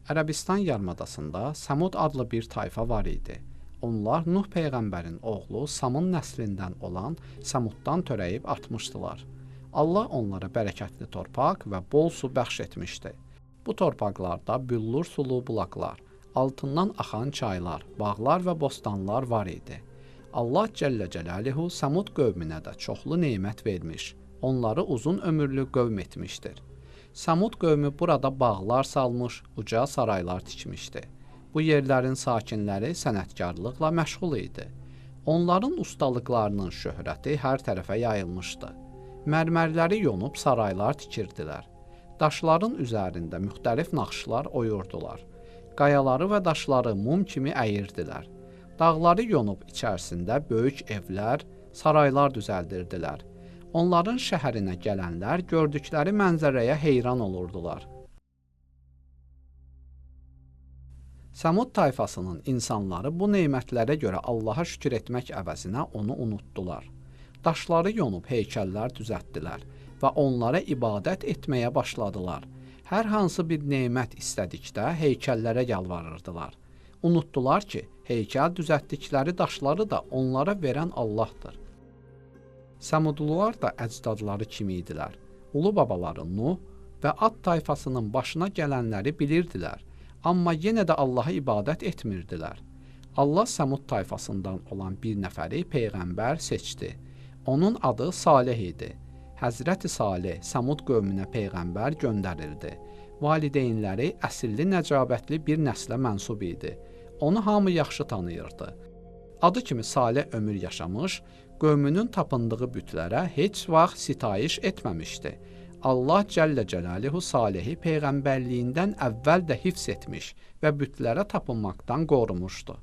Ərəbistan yarımadasında Səmud adlı bir tayfa var idi. Onlar Nuh peyğəmbərin oğlu Samın nəslindən olan Səmuddan törəyib atmışdılar. Allah onlara bərəkətli torpaq və bol su bəxş etmişdi. Bu torpaqlarda büllur sulu bulaqlar, altından axan çaylar, bağlar və bostanlar var idi. Allah Cəllə Cəlaluhu Səmud qövmünə də çoxlu nemət vermiş, onları uzun ömürlü qövm etmişdir. Səmud qövmü burada bağlar salmış, uca saraylar tikmişdi. Bu yerlərin sakinləri sənətkarlıqla məşğul idi. Onların ustalıqlarının şöhrəti hər tərəfə yayılmışdı. Mərmərləri yonub saraylar tikirdilər. Daşların üzərində müxtəlif naxışlar oyurdular. Qayaları və daşları mum kimi əyirdilər. Dağları yonub içərisində böyük evlər, saraylar düzəldirdilər. Onların şəhərinə gələnlər gördükləri mənzərəyə heyran olurdular. Səmud tayfasının insanları bu nemətlərə görə Allaha şükür etmək əvəzinə onu unutdular. Daşları yonub heykəllər düzəltdilər və onlara ibadət etməyə başladılar. Hər hansı bir nemət istədikdə heykəllərə yalvarırdılar. Unutdular ki, heykəl düzəltdikləri daşları da onlara verən Allahdır. Səmudlular da əcdadları kimi idilər. Ulu babaları Nuh və Ad tayfasının başına gələnləri bilirdilər, amma yenə də Allaha ibadət etmirdilər. Allah Səmud tayfasından olan bir nəfəri peyğəmbər seçdi. Onun adı Salih idi. Həzrəti Salih Səmud qövmünə peyğəmbər göndərildi. Valideynləri əsilli nəcabətli bir nəslə mənsub idi. Onu hamı yaxşı tanıyırdı. Adı kimi Salih ömür yaşamış, qövmünün tapındığı bütlərə heç vaxt sitayiş etməmişdi. Allah Cəllə Cəlaluhu Salihi peyğəmbərliyindən əvvəl də hifz etmiş və bütlərə tapınmaqdan qorumuşdu.